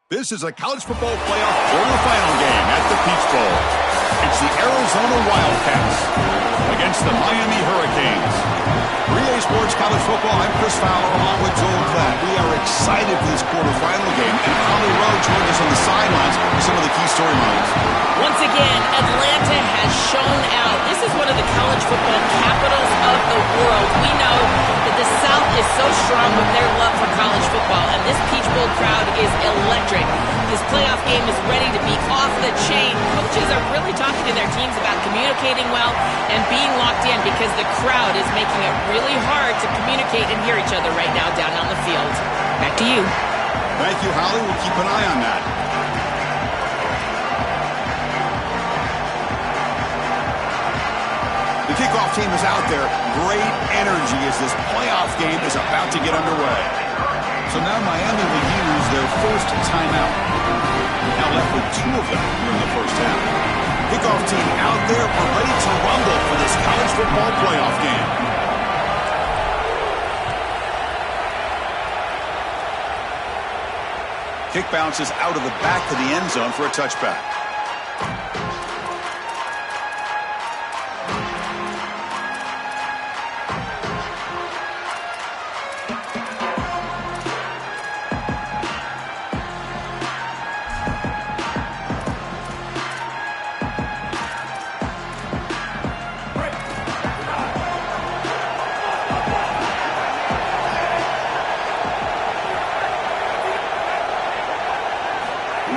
This is a college football playoff quarterfinal game at the Peach Bowl. It's the Arizona Wildcats against the Miami Hurricanes. Relay Sports College Football, I'm Chris Fowler along with Joel Klatt. We are excited for this quarterfinal game, and Holly Rowe joined us on the sidelines for some of the key storylines. Once again, Atlanta has shown out. This is one of the college football capitals of the world. We know that the South is so strong with their love for college football, and this Peach Bowl crowd is electric. This playoff game is ready to be off the chain. Coaches are really talking to their teams about communicating well and being locked in because the crowd is making it really hard to communicate and hear each other right now down on the field. Back to you. Thank you, Holly. We'll keep an eye on that. The kickoff team is out there. Great energy as this playoff game is about to get underway. So now Miami will use their first timeout. Now left with two of them during the first half. Kickoff team out there. We're ready to rumble for this college football playoff game. Kick bounces out of the back of the end zone for a touchback.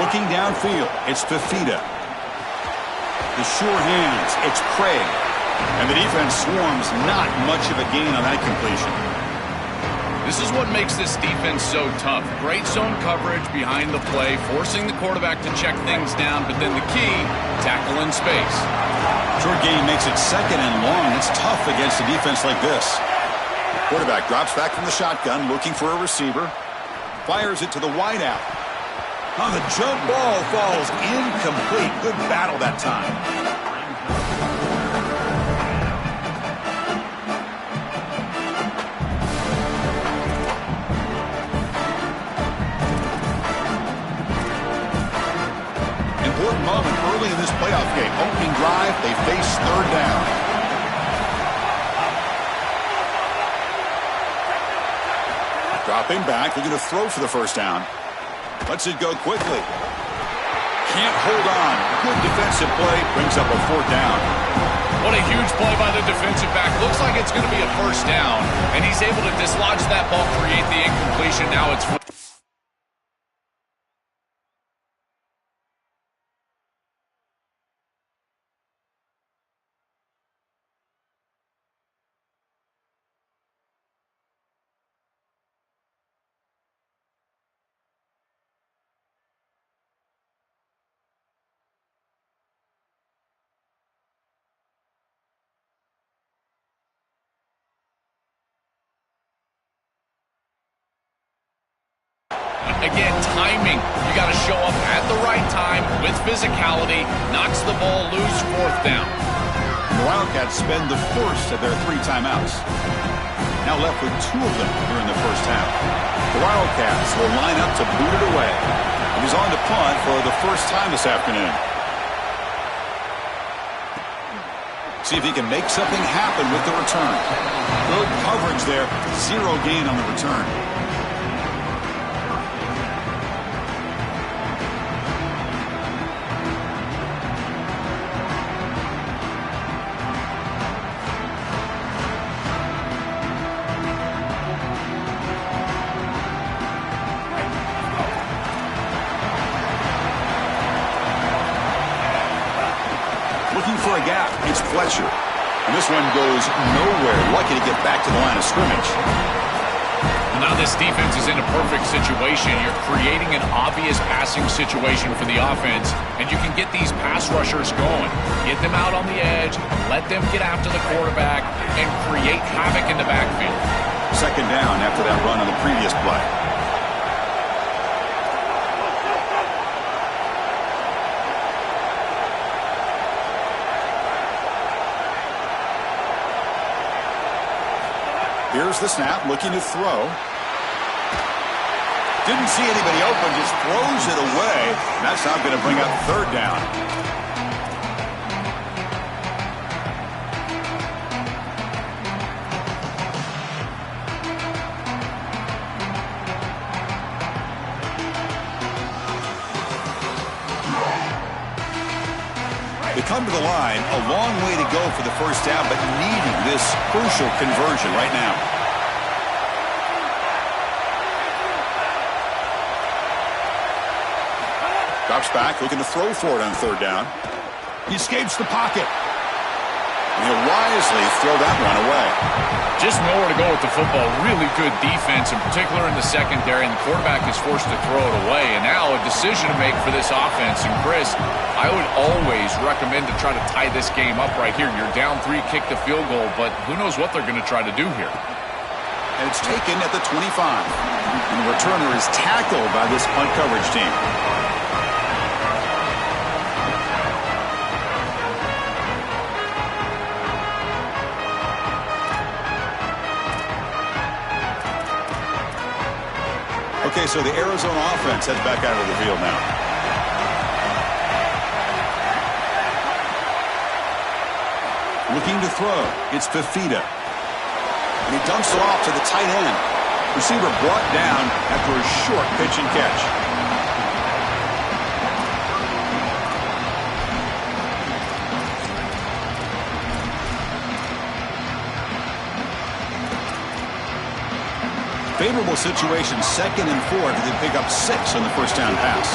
Looking downfield, it's Fifita. The sure hands, it's Craig. And the defense swarms, not much of a gain on that completion. This is what makes this defense so tough. Great zone coverage behind the play, forcing the quarterback to check things down, but then the key, tackle in space. Short gain makes it second and long. It's tough against a defense like this. Quarterback drops back from the shotgun, looking for a receiver. Fires it to the wideout. On the jump ball falls incomplete. Good battle that time. Important moment early in this playoff game. Opening drive, they face third down. Dropping back, they're going to throw for the first down. Lets it go quickly. Can't hold on. Good defensive play. Brings up a fourth down. What a huge play by the defensive back. Looks like it's going to be a first down. And he's able to dislodge that ball, create the incompletion. Now it's... Again, timing. You got to show up at the right time with physicality. Knocks the ball loose, fourth down. The Wildcats spend the first of their 3 timeouts. Now left with 2 of them during the first half. The Wildcats will line up to boot it away. And he's on to punt for the first time this afternoon. See if he can make something happen with the return. Good coverage there. 0 gain on the return. For a gap, it's Fletcher. And this one goes nowhere. Lucky to get back to the line of scrimmage. Now this defense is in a perfect situation. You're creating an obvious passing situation for the offense, and you can get these pass rushers going. Get them out on the edge, let them get after the quarterback, and create havoc in the backfield. Second down after that run on the previous play. Here's the snap, looking to throw. Didn't see anybody open, just throws it away. That's not going to bring up third down. They come to the line, a long way to go for the first down, but needing this crucial conversion right now. Drops back, looking to throw for it on third down. He escapes the pocket. And he'll wisely throw that one away. Just nowhere to go with the football. Really good defense, in particular in the secondary, and the quarterback is forced to throw it away. And now a decision to make for this offense. And Chris, I would always recommend to try to tie this game up right here. You're down 3, kick the field goal, but who knows what they're going to try to do here. And it's taken at the 25. And the returner is tackled by this punt coverage team. Okay, so the Arizona offense heads back out of the field now. Looking to throw. It's Fifita. And he dumps it off to the tight end. Receiver brought down after a short pitch and catch. Favorable situation, 2nd and 4. They pick up 6 on the first down pass.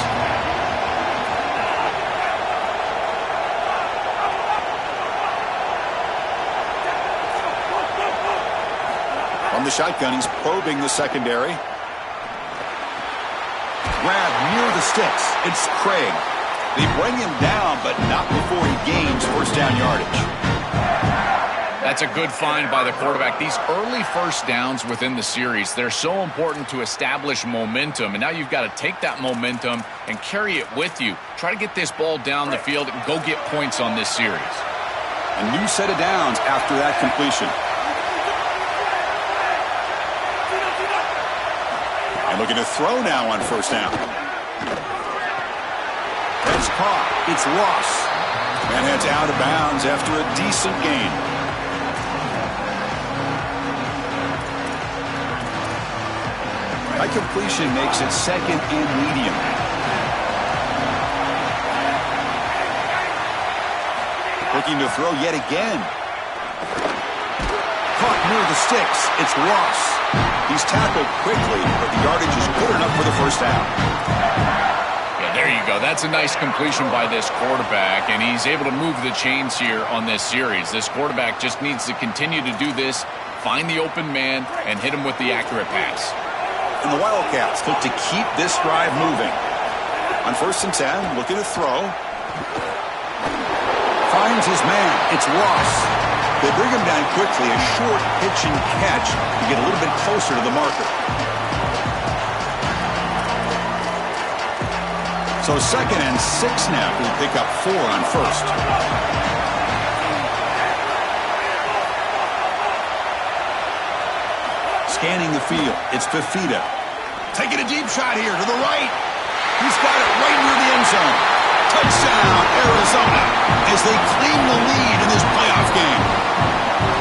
From the shotgun, he's probing the secondary. Grab near the sticks. It's Craig. They bring him down, but not before he gains first down yardage. That's a good find by the quarterback. These early first downs within the series, they're so important to establish momentum. And now you've got to take that momentum and carry it with you. Try to get this ball down the field and go get points on this series. A new set of downs after that completion. And looking to throw now on first down. That's caught. It's Ross. And heads out of bounds after a decent gain. That completion makes it 2nd and medium. Looking to throw yet again. Caught near the sticks. It's Ross. He's tackled quickly, but the yardage is good enough for the first down. Yeah, there you go. That's a nice completion by this quarterback, and he's able to move the chains here on this series. This quarterback just needs to continue to do this, find the open man, and hit him with the accurate pass. And the Wildcats look to keep this drive moving. On 1st and 10, looking to throw. Finds his man. It's Ross. They bring him down quickly. A short pitch and catch to get a little bit closer to the marker. So 2nd and 6 now. He'll pick up 4 on first. Scanning the field. It's Fifita. Taking a deep shot here to the right. He's got it right near the end zone. Touchdown, Arizona, as they claim the lead in this playoff game.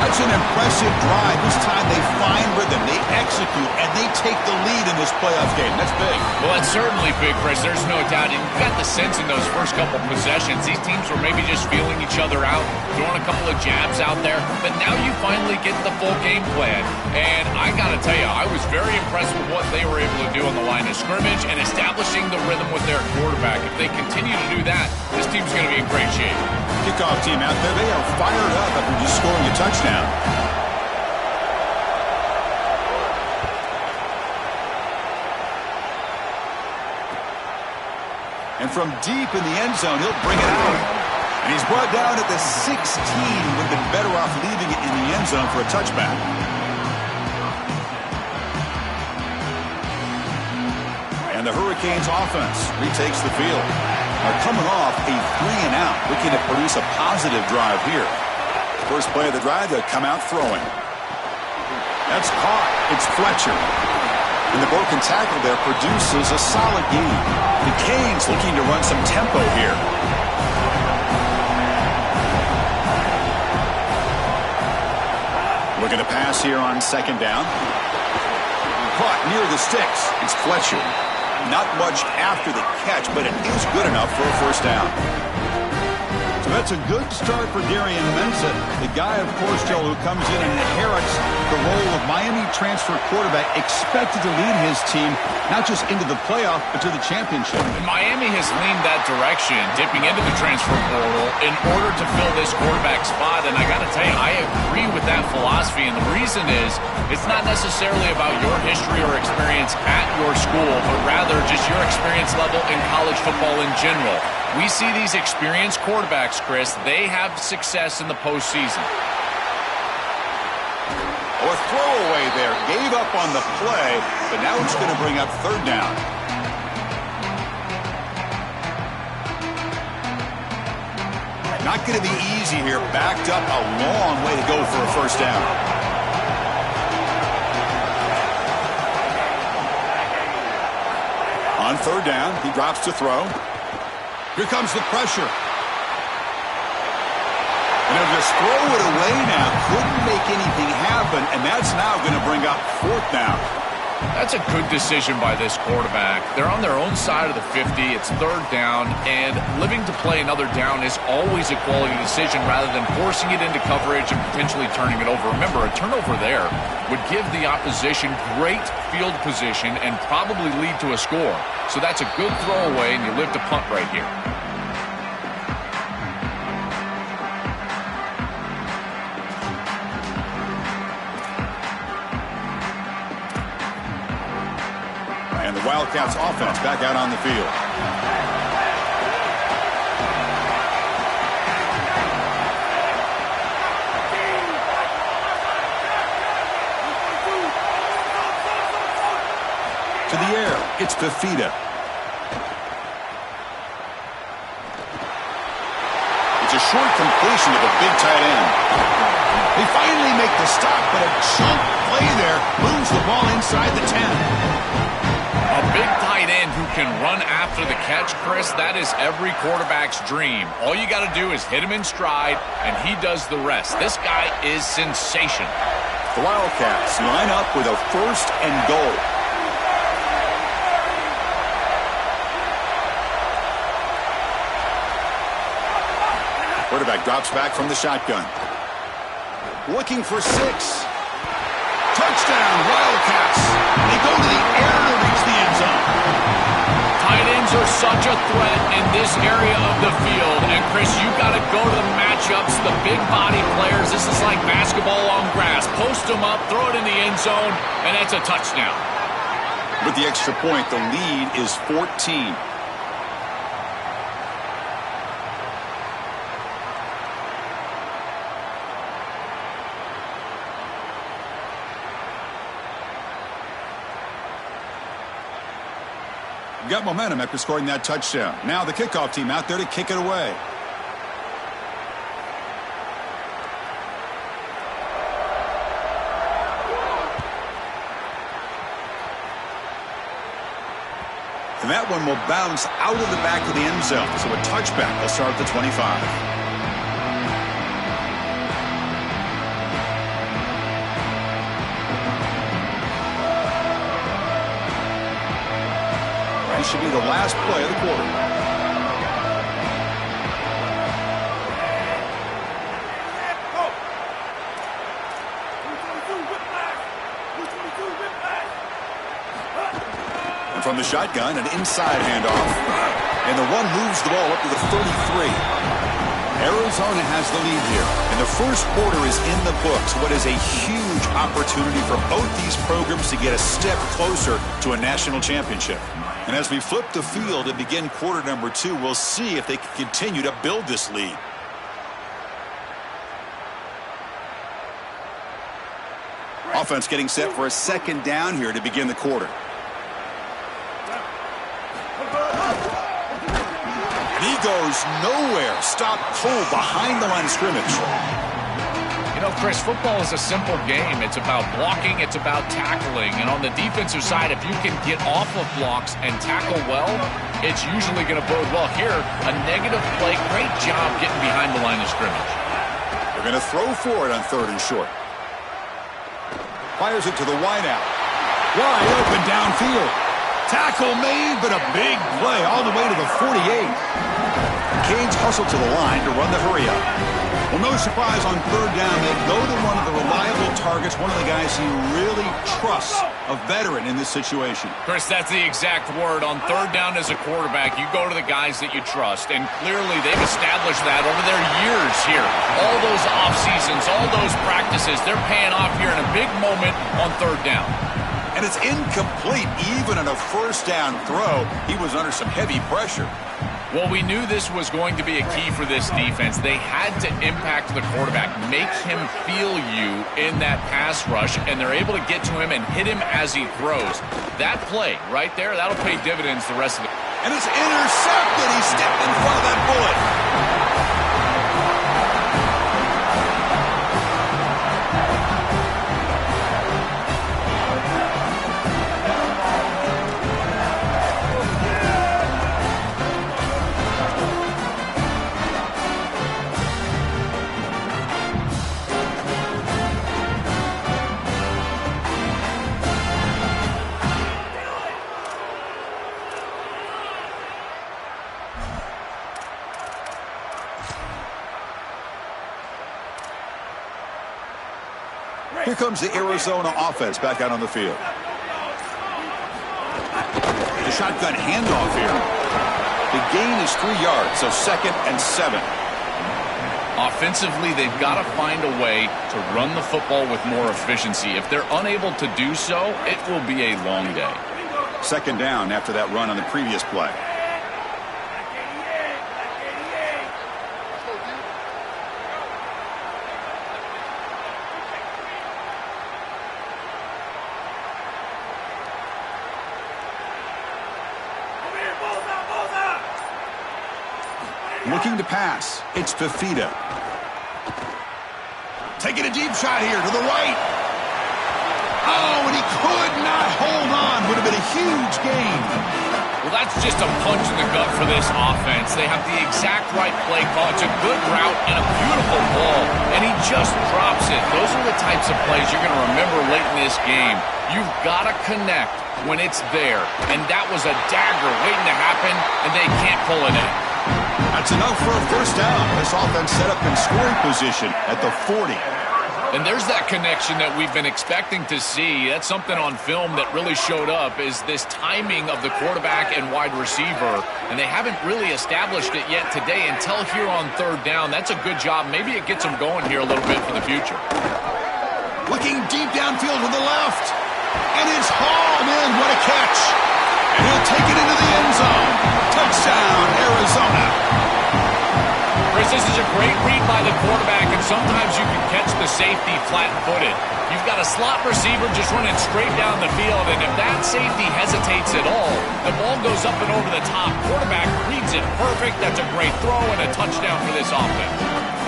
That's an impressive drive. This time they find rhythm, they execute, and they take the lead in this playoff game. That's big. Well, that's certainly big, Chris. There's no doubt. And you got the sense in those first couple possessions, these teams were maybe just feeling each other out, throwing a couple of jabs out there. But now you finally get the full game plan. And I got to tell you, I was very impressed with what they were able to do on the line of scrimmage and establishing the rhythm with their quarterback. If they continue to do that, this team's going to be in great shape. Kickoff team out there, they are fired up after just scoring a touchdown. And from deep in the end zone, he'll bring it out. And he's brought down at the 16. Would have been better off leaving it in the end zone for a touchback. And the Hurricanes offense retakes the field. Are coming off a 3-and-out, looking to produce a positive drive here. First play of the drive, they'll come out throwing. That's caught. It's Fletcher. And the broken tackle there produces a solid gain. The Canes looking to run some tempo here. Looking to pass here on second down. Caught near the sticks. It's Fletcher. Not much after the catch, but it is good enough for a first down. So that's a good start for Darian Mensah. The guy, of course, Joe, who comes in and inherits the role of Miami transfer quarterback, expected to lead his team not just into the playoff, but to the championship. And Miami has leaned that direction, dipping into the transfer portal in order to fill this quarterback spot. And I got to tell you, I agree with that philosophy. And the reason is, it's not necessarily about your history or experience at your school, but rather just your experience level in college football in general. We see these experienced quarterbacks, Chris, they have success in the postseason. Oh, a throwaway there. Gave up on the play, but now it's going to bring up third down. Not going to be easy here. Backed up a long way to go for a first down. On third down, he drops to throw. Here comes the pressure. And they'll just throw it away now. Couldn't make anything happen, and that's now going to bring up fourth down. That's a good decision by this quarterback. They're on their own side of the 50. It's third down, and living to play another down is always a quality decision rather than forcing it into coverage and potentially turning it over. Remember, a turnover there would give the opposition great field position and probably lead to a score. So that's a good throwaway, and you live to punt right here. And the Wildcats offense back out on the field. To the air, it's Fifita. It's a short completion to the big tight end. They finally make the stop, but a chunk play there moves the ball inside the 10. A big tight end who can run after the catch, Chris, that is every quarterback's dream. All you got to do is hit him in stride, and he does the rest. This guy is sensational. The Wildcats line up with a first and goal. Quarterback drops back from the shotgun. Looking for 6. Touchdown, Wildcats. They go to the air to reach the end zone. Tight ends are such a threat in this area of the field. And, Chris, you got to go to the matchups, the big body players. This is like basketball on grass. Post them up, throw it in the end zone, and it's a touchdown. With the extra point, the lead is 14. Got momentum after scoring that touchdown. Now the kickoff team out there to kick it away. And that one will bounce out of the back of the end zone. So a touchback will start at the 25. Should be the last play of the quarter. And from the shotgun, an inside handoff. And the run moves the ball up to the 33. Arizona has the lead here. And the first quarter is in the books. What is a huge opportunity for both these programs to get a step closer to a national championship. And as we flip the field and begin quarter number 2, we'll see if they can continue to build this lead. Offense getting set for a second down here to begin the quarter. And he goes nowhere. Stop cold behind the line of scrimmage. You know, Chris, football is a simple game. It's about blocking, it's about tackling. And on the defensive side, if you can get off of blocks and tackle well, it's usually going to bode well. Here, a negative play. Great job getting behind the line of scrimmage. They're going to throw for it on 3rd and short. Fires it to the wideout. Wide open downfield. Tackle made, but a big play all the way to the 48. Canes hustle to the line to run the hurry up. Well, no surprise on 3rd down. They go to one of the reliable targets, one of the guys he really trusts, a veteran in this situation. Chris, that's the exact word. On 3rd down as a quarterback, you go to the guys that you trust, and clearly they've established that over their years here. All those off seasons, all those practices, they're paying off here in a big moment on 3rd down. And it's incomplete. Even on a 1st down throw, he was under some heavy pressure. Well, we knew this was going to be a key for this defense. They had to impact the quarterback, make him feel you in that pass rush, and they're able to get to him and hit him as he throws. That play right there, that'll pay dividends the rest of the... And it's intercepted. He stepped in front of that bullet. Here comes the Arizona offense back out on the field. The shotgun handoff here. The gain is 3 yards, so 2nd and 7. Offensively, they've got to find a way to run the football with more efficiency. If they're unable to do so, it will be a long day. 2nd down after that run on the previous play. Looking to pass. It's Fifita. Taking a deep shot here to the right. Oh, and he could not hold on. Would have been a huge gain. Well, that's just a punch in the gut for this offense. They have the exact right play call. It's a good route and a beautiful ball, and he just drops it. Those are the types of plays you're going to remember late in this game. You've got to connect when it's there, and that was a dagger waiting to happen, and they can't pull it in. That's enough for a 1st down. This offense set up in scoring position at the 40. And there's that connection that we've been expecting to see. That's something on film that really showed up, is this timing of the quarterback and wide receiver. And they haven't really established it yet today until here on 3rd down. That's a good job. Maybe it gets them going here a little bit for the future. Looking deep downfield to the left. And it's hauled in. What a catch. And he'll take it into the end zone. Touchdown, Arizona. Chris, this is a great read by the quarterback, and sometimes you can catch the safety flat-footed. You've got a slot receiver just running straight down the field, and if that safety hesitates at all, the ball goes up and over the top. Quarterback reads it perfect. That's a great throw and a touchdown for this offense.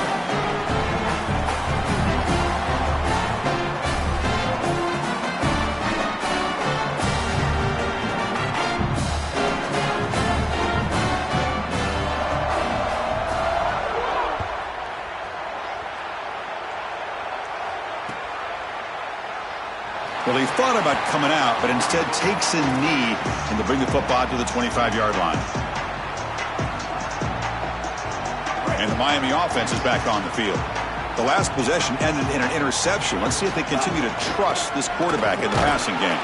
Well, he thought about coming out, but instead takes a knee and to bring the football to the 25-yard line. And the Miami offense is back on the field. The last possession ended in an interception. Let's see if they continue to trust this quarterback in the passing game.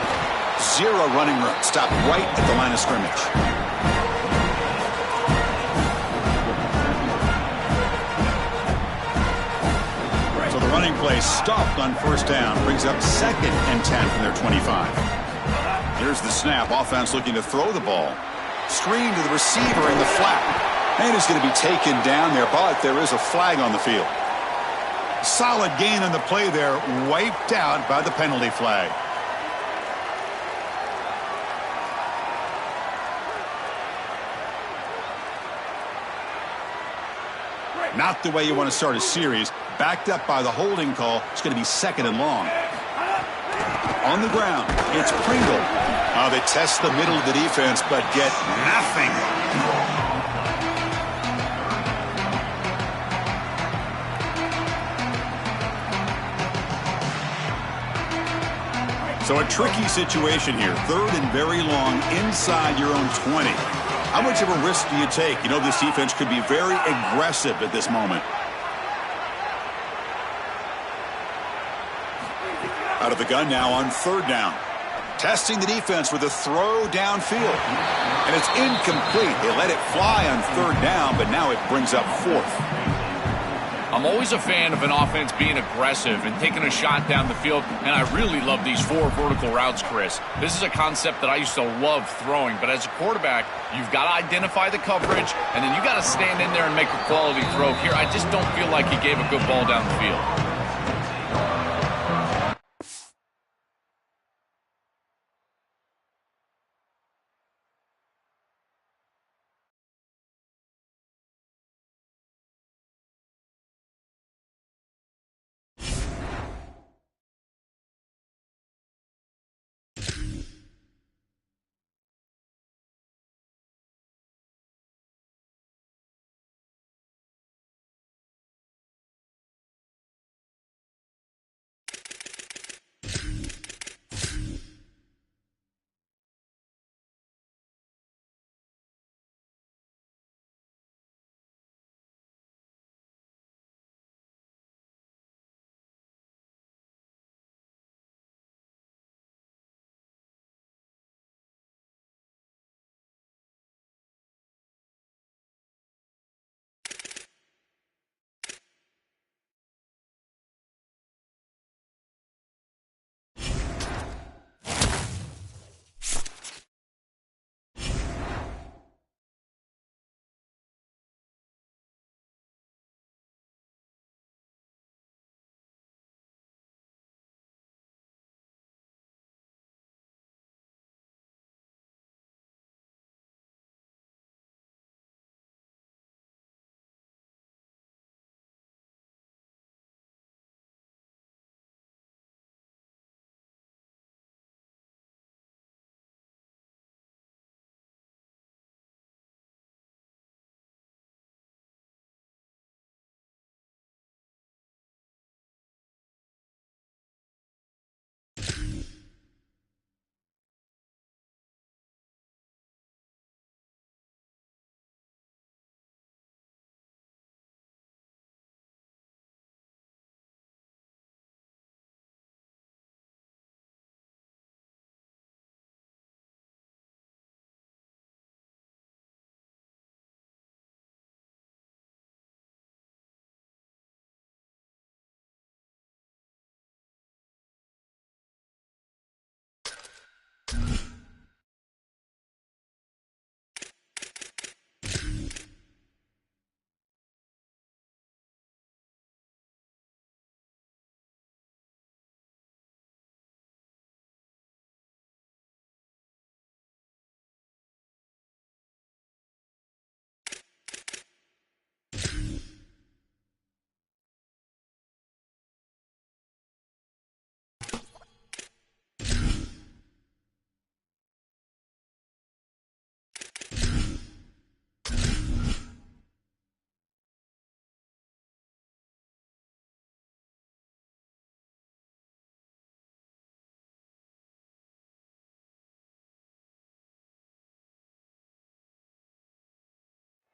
0 running room. Stopped right at the line of scrimmage. Running play stopped on 1st down. Brings up 2nd and 10 from their 25. Here's the snap. Offense looking to throw the ball. Screen to the receiver in the flat. And it's going to be taken down there, but there is a flag on the field. Solid gain on the play there. Wiped out by the penalty flag. Not the way you want to start a series. Backed up by the holding call. It's going to be 2nd and long. On the ground, it's Pringle. They test the middle of the defense, but get nothing. So a tricky situation here. 3rd and very long inside your own 20. How much of a risk do you take? You know this defense could be very aggressive at this moment. Out of the gun now on 3rd down. Testing the defense with a throw downfield. And it's incomplete. They let it fly on 3rd down, but now it brings up 4th. I'm always a fan of an offense being aggressive and taking a shot down the field, and I really love these 4 vertical routes, Chris. This is a concept that I used to love throwing, but as a quarterback, you've got to identify the coverage, and then you got to stand in there and make a quality throw. Here, I just don't feel like he gave a good ball down the field.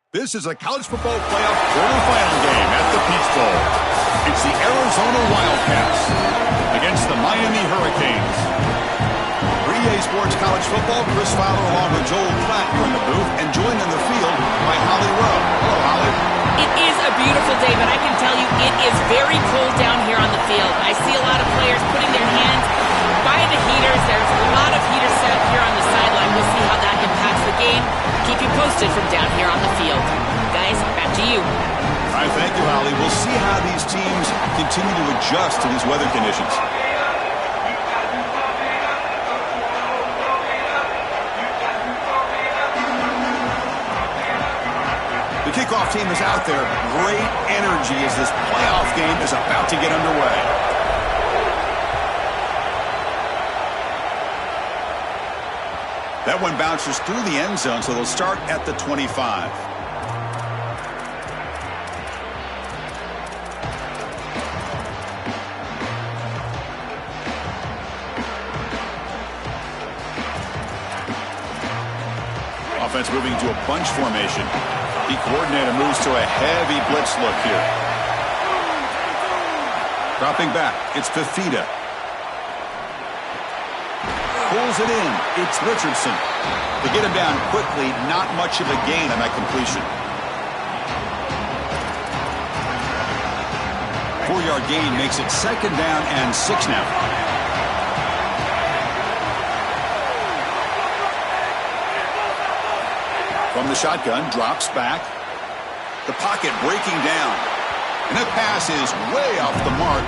This is a college football playoff quarterfinal game at the Peach Bowl. It's the Arizona Wildcats against the Miami Hurricanes. 3A Sports College Football, Chris Fowler along with Joel Klatt here in the booth, and joined on the field by Holly Rowe. Hello, Holly. It is a beautiful day, but I can tell you it is very cold down here on the field. I see a lot of players putting their hands by the heaters. There's a lot of heaters set up here on the sideline. We'll see how that impacts the game. Keep you posted from down here on the field. Guys, back to you. All right, thank you, Holly. We'll see how these teams continue to adjust to these weather conditions. The kickoff team is out there. Great energy as this playoff game is about to get underway. That one bounces through the end zone, so they'll start at the 25. Offense moving to a bunch formation. The coordinator moves to a heavy blitz look here. Dropping back, it's Fifita. Pulls it in, it's Richardson. They get him down quickly, not much of a gain on that completion. 4-yard gain makes it 2nd down and 6 now. From the shotgun, drops back. The pocket breaking down. And that pass is way off the mark.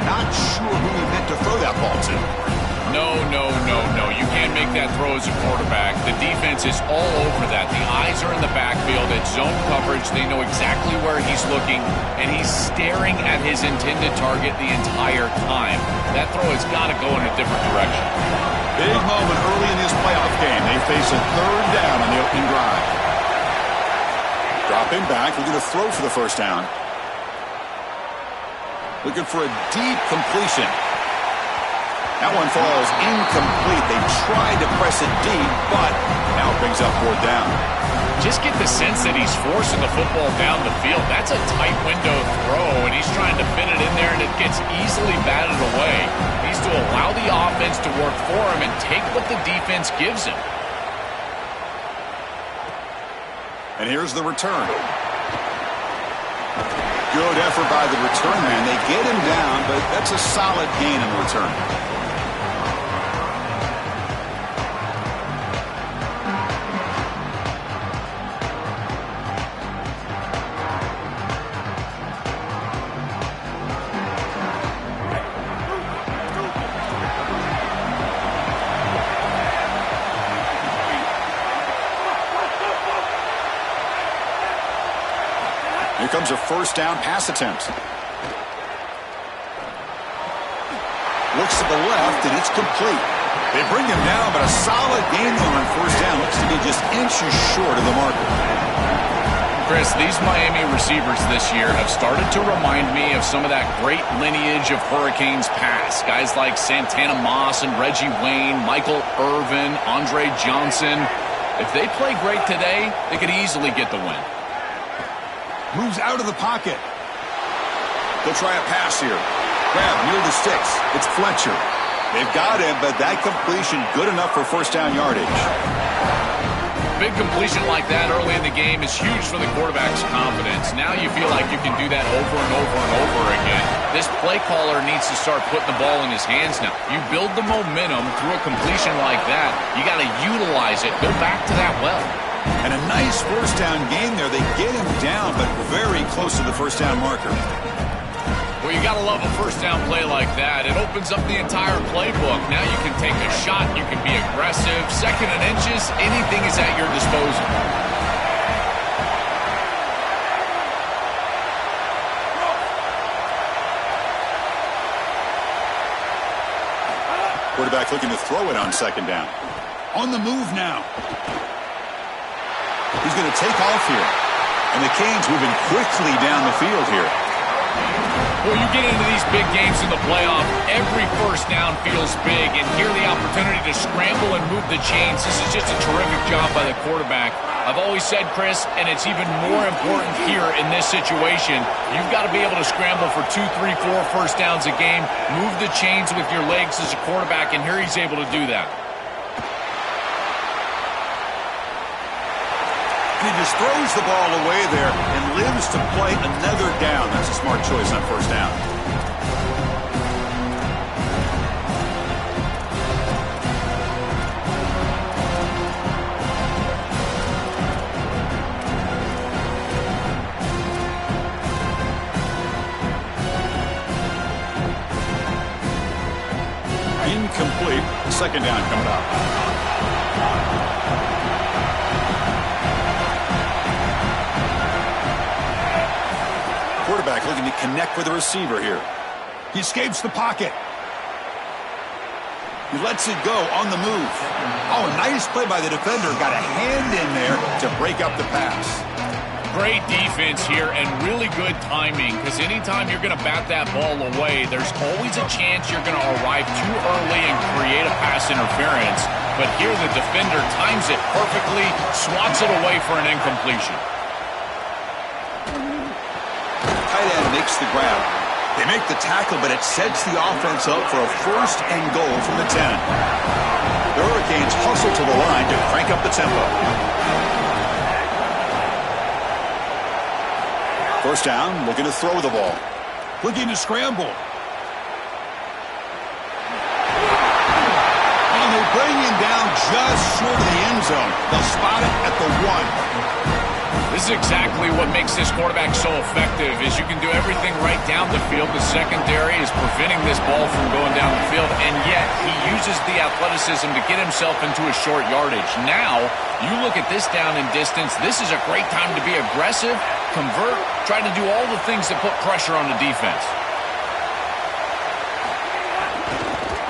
Not sure who he meant to throw that ball to. No. You can't make that throw as a quarterback. The defense is all over that. The eyes are in the backfield. It's zone coverage. They know exactly where he's looking, and he's staring at his intended target the entire time. That throw has got to go in a different direction. Big moment early in this playoff game. They face a 3rd down on the opening drive. Dropping back, looking to throw for the 1st down. Looking for a deep completion. That one falls incomplete. They tried to press it deep, but now it brings up 4th down. Just get the sense that he's forcing the football down the field. That's a tight window throw, and he's trying to fit it in there, and it gets easily batted away. He needs to allow the offense to work for him and take what the defense gives him. And here's the return. Good effort by the return man. They get him down, but that's a solid gain in return. Here comes a 1st down pass attempt. Looks to the left, and it's complete. They bring him down, but a solid gain there on 1st down. Looks to be just inches short of the marker. Chris, these Miami receivers this year have started to remind me of some of that great lineage of Hurricanes past. Guys like Santana Moss and Reggie Wayne, Michael Irvin, Andre Johnson. If they play great today, they could easily get the win. Moves out of the pocket. They'll try a pass here. Grab near the sticks. It's Fletcher. They've got him, but that completion good enough for 1st down yardage. Big completion like that early in the game is huge for the quarterback's confidence. Now you feel like you can do that over and over and over again. This play caller needs to start putting the ball in his hands now. You build the momentum through a completion like that. You got to utilize it. Go back to that well. And a nice 1st down gain there. They get him down, but very close to the 1st down marker. Well, you got to love a 1st down play like that. It opens up the entire playbook. Now you can take a shot. You can be aggressive. 2nd and inches, anything is at your disposal. Quarterback looking to throw it on 2nd down. On the move now. He's going to take off here. And the Canes moving quickly down the field here. Well, you get into these big games in the playoff, every 1st down feels big, and here the opportunity to scramble and move the chains. This is just a terrific job by the quarterback. I've always said, Chris, and it's even more important here in this situation, you've got to be able to scramble for 2, 3, 4 1st downs a game, move the chains with your legs as a quarterback, and here he's able to do that. He just throws the ball away there and lives to play another down. That's a smart choice on 1st down. Incomplete. 2nd down coming up. Quarterback looking to connect with the receiver here. He escapes the pocket. He lets it go on the move. Oh, a nice play by the defender. Got a hand in there to break up the pass. Great defense here and really good timing, because anytime you're going to bat that ball away, there's always a chance you're going to arrive too early and create a pass interference. But here the defender times it perfectly, swats it away for an incompletion. Tight end makes the grab. They make the tackle, but it sets the offense up for a 1st and goal from the 10. The Hurricanes hustle to the line to crank up the tempo. 1st down, looking to throw the ball. Looking to scramble. And they bring him down just short of the end zone. They'll spot it at the 1. This is exactly what makes this quarterback so effective, is you can do everything right down the field. The secondary is preventing this ball from going down the field, and yet he uses the athleticism to get himself into a short yardage. Now, you look at this down and distance, this is a great time to be aggressive, convert, try to do all the things that put pressure on the defense.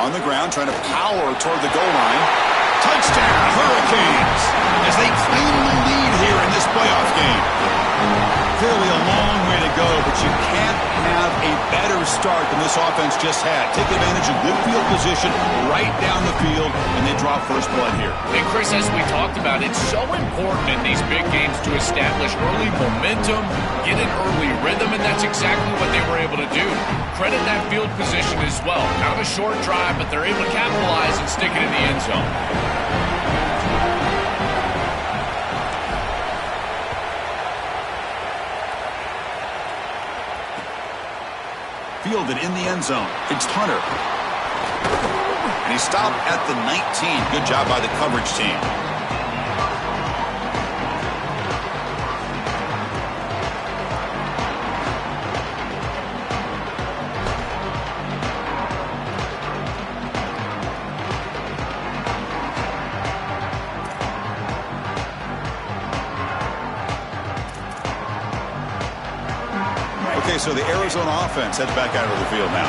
On the ground, trying to power toward the goal line. Touchdown, Hurricanes, as they claim the lead here in this playoff game. Clearly a long way to go, but you can't have a better start than this offense just had. Take advantage of good field position right down the field, and they draw first blood here. And Chris, as we talked about, it's so important in these big games to establish early momentum, get an early rhythm, and that's exactly what they were able to do. Credit that field position as well. Kind of a short drive, but they're able to capitalize and stick it in the end zone. Fielded in the end zone. It's Hunter. And he stopped at the 19. Good job by the coverage team. Okay, so the Arizona offense heads back out of the field now.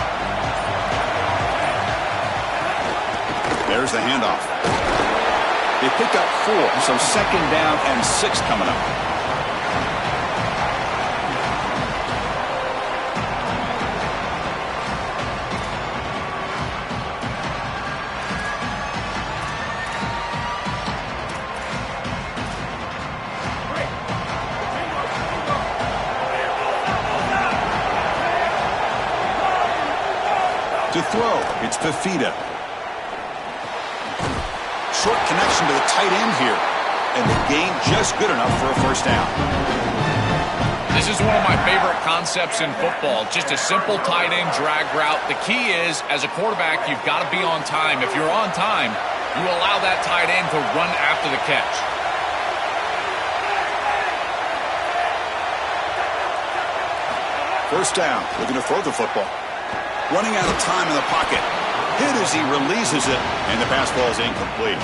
There's the handoff. They pick up 4, so 2nd down and 6 coming up. To throw, it's Fifita. Short connection to the tight end here. And the gain just good enough for a 1st down. This is one of my favorite concepts in football. Just a simple tight end drag route. The key is, as a quarterback, you've got to be on time. If you're on time, you allow that tight end to run after the catch. First down, looking to throw the football. Running out of time in the pocket. Hit as he releases it, and the pass ball is incomplete.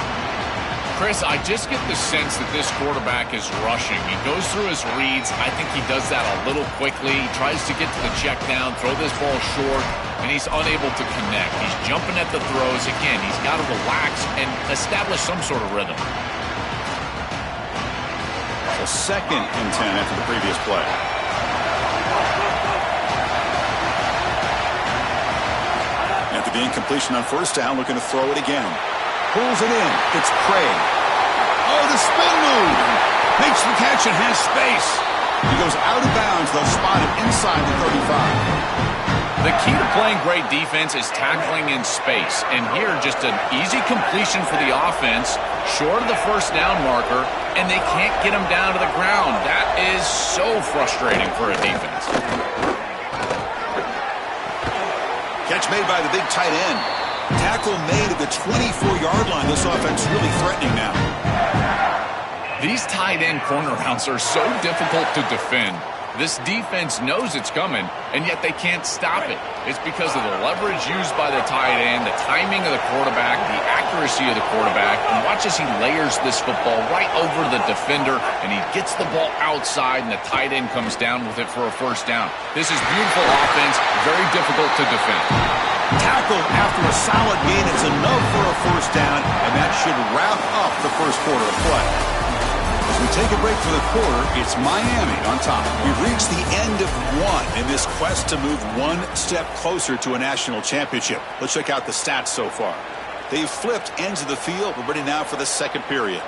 Chris, I just get the sense that this quarterback is rushing. He goes through his reads. I think he does that a little quickly. He tries to get to the check down, throw this ball short, and he's unable to connect. He's jumping at the throws. Again, he's got to relax and establish some sort of rhythm. So 2nd and 10 after the previous play. After the incompletion on 1st down, looking to throw it again. Pulls it in. It's Craig. Oh, the spin move. Makes the catch and has space. He goes out of bounds. They'll spot it inside the 35. The key to playing great defense is tackling in space. And here, just an easy completion for the offense, short of the 1st down marker, and they can't get him down to the ground. That is so frustrating for a defense. Catch made by the big tight end. Tackle made at the 24-yard line. This offense really threatening now. These tight end corner routes are so difficult to defend. This defense knows it's coming, and yet they can't stop it. It's because of the leverage used by the tight end, the timing of the quarterback, the accuracy accuracy of the quarterback, and watch as he layers this football right over the defender, and he gets the ball outside, and the tight end comes down with it for a first down. This is beautiful offense, very difficult to defend. Tackled after a solid gain. It's enough for a first down, and that should wrap up the first quarter of play. As we take a break for the quarter, it's Miami on top. We've reached the end of one in this quest to move one step closer to a national championship. Let's check out the stats so far. They've flipped ends of the field. We're ready now for the second period.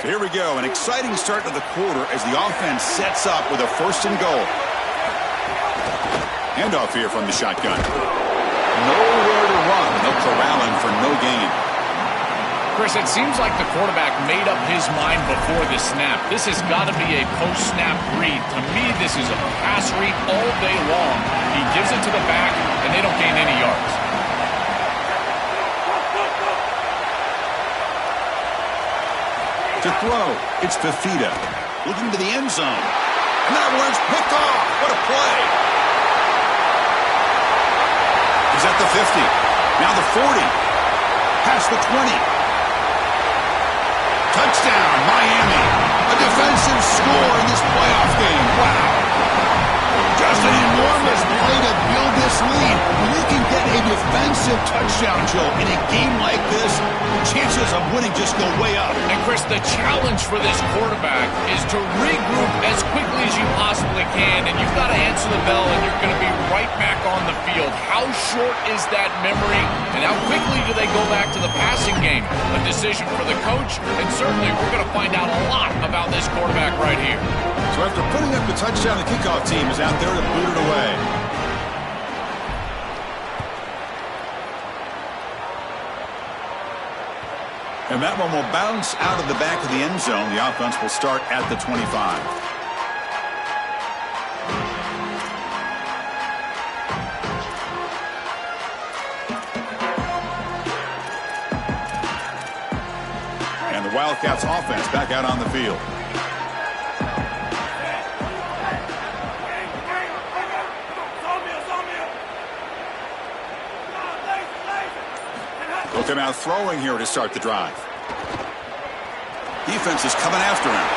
So here we go, an exciting start to the quarter as the offense sets up with a first and goal. Handoff here from the shotgun. Nowhere to run. They'll corral him for no gain. Chris, it seems like the quarterback made up his mind before the snap. This has got to be a post-snap read. To me, this is a pass read all day long. He gives it to the back, and they don't gain any yards. To throw, it's Fifita. Looking to the end zone. And that one's picked off. What a play. He's at the 50. Now the 40. Past the 20. Touchdown, Miami. A defensive score in this playoff game. Wow. Just an enormous play to build this lead. When you can get a defensive touchdown, Joe, in a game like this, the chances of winning just go way up. And, Chris, the challenge for this quarterback is to regroup as quickly as you possibly can, and you've got to answer the bell, and you're going to be right back on the field. How short is that memory, and how quickly do they go back to the passing game? A decision for the coach, and certainly we're going to find out a lot about this quarterback right here. So after putting up the touchdown, the kickoff team is out there to boot it away. And that one will bounce out of the back of the end zone. The offense will start at the 25. And the Wildcats offense back out on the field. They'll come out throwing here to start the drive. Defense is coming after him.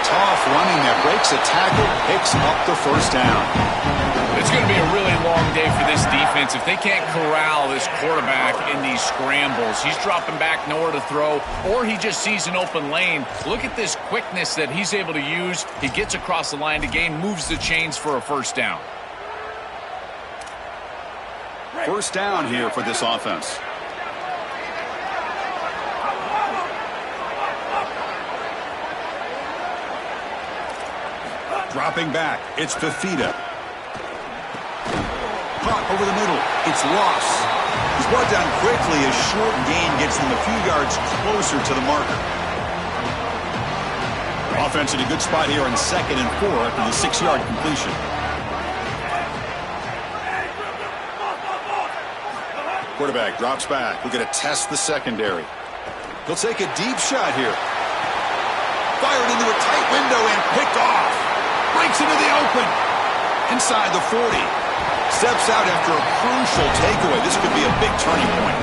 Tough running that breaks a tackle, picks up the first down. It's going to be a really long day for this defense. If they can't corral this quarterback in these scrambles, he's dropping back nowhere to throw, or he just sees an open lane. Look at this quickness that he's able to use. He gets across the line to gain, moves the chains for a first down. First down here for this offense. Dropping back, it's Fifita. Caught over the middle, it's Ross. He's brought down quickly as short gain gets them a few yards closer to the marker. Offense in a good spot here on 2nd and 4 after the 6-yard completion. Quarterback drops back. We're going to test the secondary. He'll take a deep shot here. Fired into a tight window and picked off. Breaks into the open. Inside the 40. Steps out after a crucial takeaway. This could be a big turning point.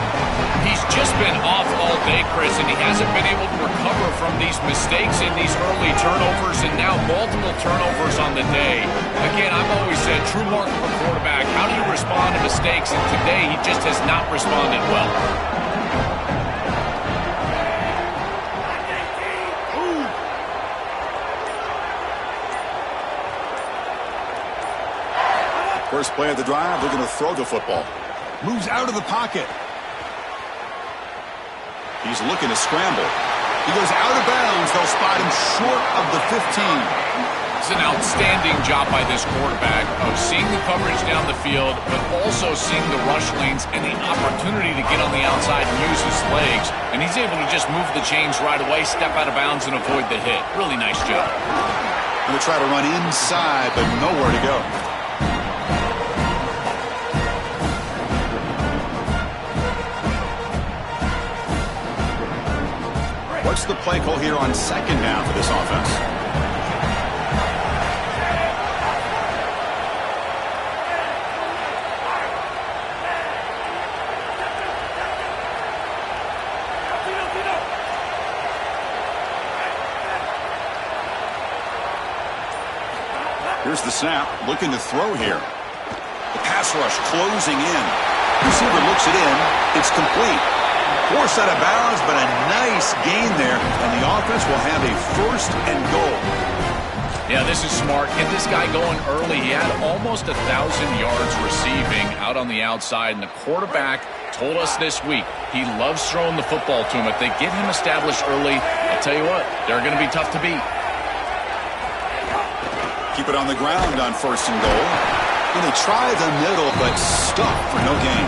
He's just been off all day, Chris, and he hasn't been able to recover from these mistakes in these early turnovers, and now multiple turnovers on the day. Again, I've always said, true mark of a quarterback, how do you respond to mistakes? And today, he just has not responded well. First play of the drive, they're going to throw the football. Moves out of the pocket. He's looking to scramble. He goes out of bounds. They'll spot him short of the 15. It's an outstanding job by this quarterback of seeing the coverage down the field, but also seeing the rush lanes and the opportunity to get on the outside and use his legs. And he's able to just move the chains right away, step out of bounds, and avoid the hit. Really nice job. Going to try to run inside, but nowhere to go. What's the play call here on 2nd down for this offense? Here's the snap, looking to throw here. The pass rush closing in. Receiver looks it in. It's complete. Forced out of bounds, but a nice gain there, and the offense will have a 1st and goal. Yeah, this is smart. Get this guy going early. He had almost 1,000 yards receiving out on the outside, and the quarterback told us this week he loves throwing the football to him. If they get him established early, I'll tell you what, they're going to be tough to beat. Keep it on the ground on 1st and goal. And they try the middle, but stop for no gain.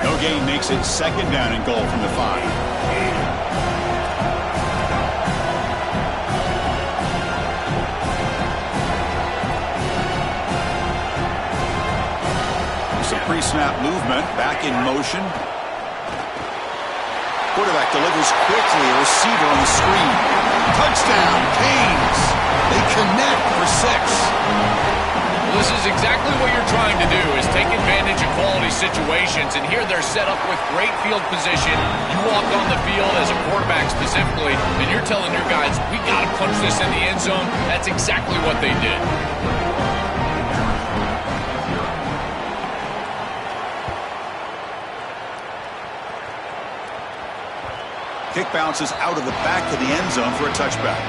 No gain makes it 2nd down and goal from the 5. Some pre-snap movement, back in motion. Quarterback delivers quickly, a receiver on the screen. Touchdown, Canes. They connect for 6. Well, this is exactly what you're trying to do, is take advantage of quality situations. And here they're set up with great field position. You walk on the field as a quarterback specifically, and you're telling your guys, we got to punch this in the end zone. That's exactly what they did. Kick bounces out of the back of the end zone for a touchback.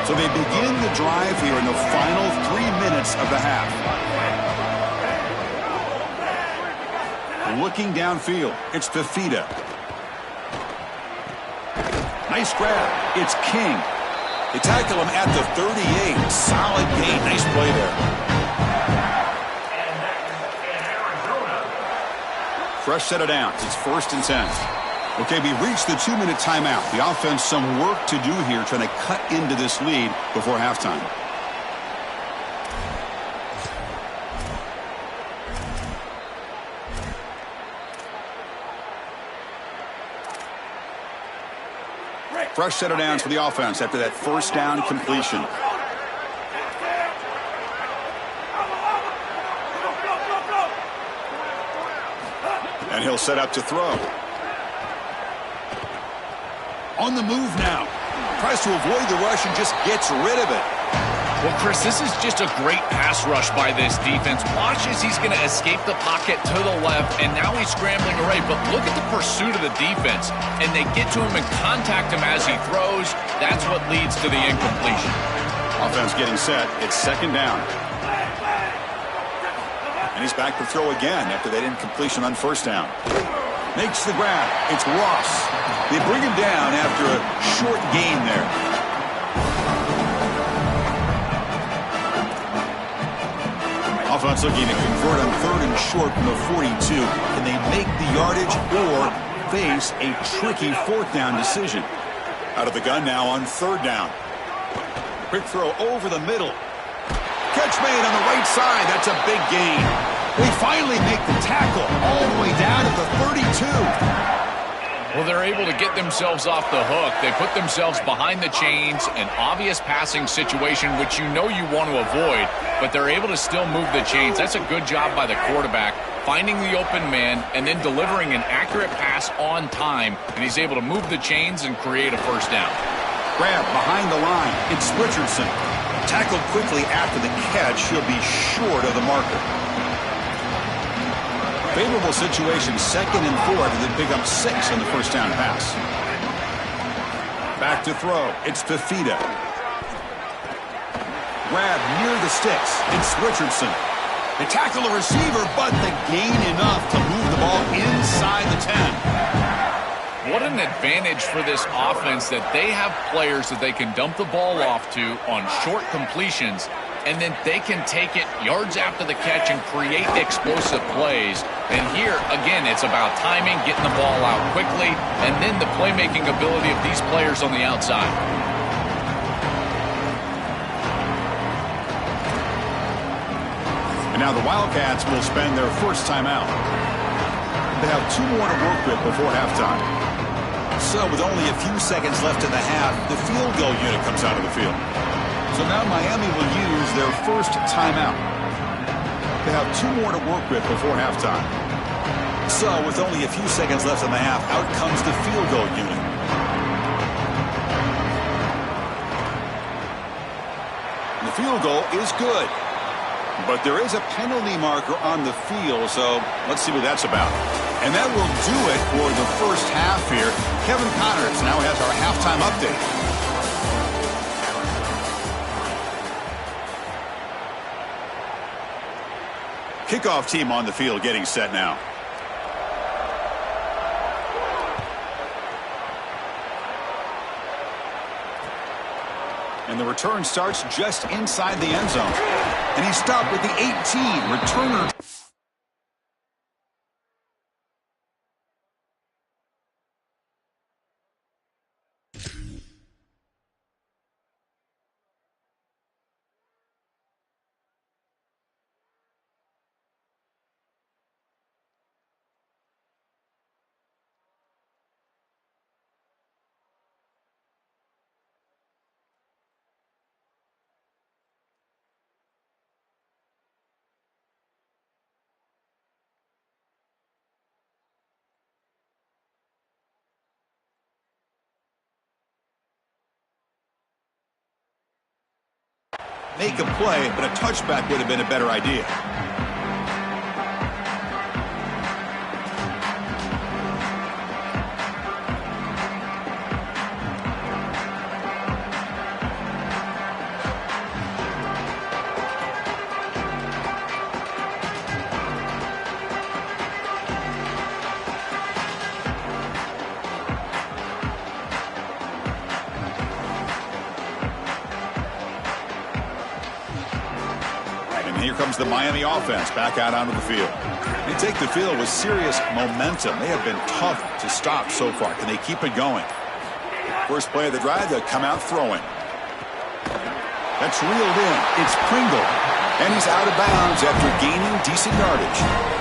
So they begin the drive here in the final 3 minutes of the half. Looking downfield, it's Fifita. Nice grab, it's King. They tackle him at the 38. Solid gain. Nice play there. Fresh set of downs. It's 1st and 10. Okay, we reached the 2-minute timeout. The offense some work to do here trying to cut into this lead before halftime. Fresh set of downs for the offense after that 1st down completion. And he'll set up to throw. On the move now. Tries to avoid the rush and just gets rid of it. Well, Chris, this is just a great pass rush by this defense. Watch as he's going to escape the pocket to the left, and now he's scrambling away. But look at the pursuit of the defense, and they get to him and contact him as he throws. That's what leads to the incompletion. Offense getting set. It's 2nd down. And he's back to throw again after that incompletion on 1st down. Makes the grab. It's Ross. They bring him down after a short gain there. Offense looking to convert on 3rd and short from the 42. Can they make the yardage or face a tricky 4th down decision? Out of the gun now on 3rd down. Quick throw over the middle. Catch made on the right side. That's a big gain. They finally make the tackle all the way down at the 32. Well, they're able to get themselves off the hook. They put themselves behind the chains, an obvious passing situation, which you know you want to avoid, but they're able to still move the chains. That's a good job by the quarterback, finding the open man and then delivering an accurate pass on time, and he's able to move the chains and create a 1st down. Grab behind the line. It's Richardson. Tackled quickly after the catch. He'll be short of the marker. Favorable situation, 2nd and 4, and then pick up 6 on the 1st down pass. Back to throw. It's Fifita. Grab near the sticks. It's Richardson. They tackle a receiver, but they gain enough to move the ball inside the 10. What an advantage for this offense that they have players that they can dump the ball off to on short completions, and then they can take it yards after the catch and create explosive plays. And here, again, it's about timing, getting the ball out quickly, and then the playmaking ability of these players on the outside. And now the Wildcats will spend their 1st timeout. They have 2 more to work with before halftime. So with only a few seconds left in the half, the field goal unit comes out of the field. So now Miami will use their first timeout. They have 2 more to work with before halftime. So with only a few seconds left in the half, out comes the field goal unit. The field goal is good. But there is a penalty marker on the field, so let's see what that's about. And that will do it for the first half here. Kevin Connors now has our halftime update. Kickoff team on the field getting set now. And the return starts just inside the end zone. And he stopped with the 18. Returner. Make a play, but a touchback would have been a better idea. Here comes the Miami offense back out onto the field. They take the field with serious momentum. They have been tough to stop so far. Can they keep it going? First play of the drive, they'll come out throwing. That's reeled in. It's Pringle. And he's out of bounds after gaining decent yardage.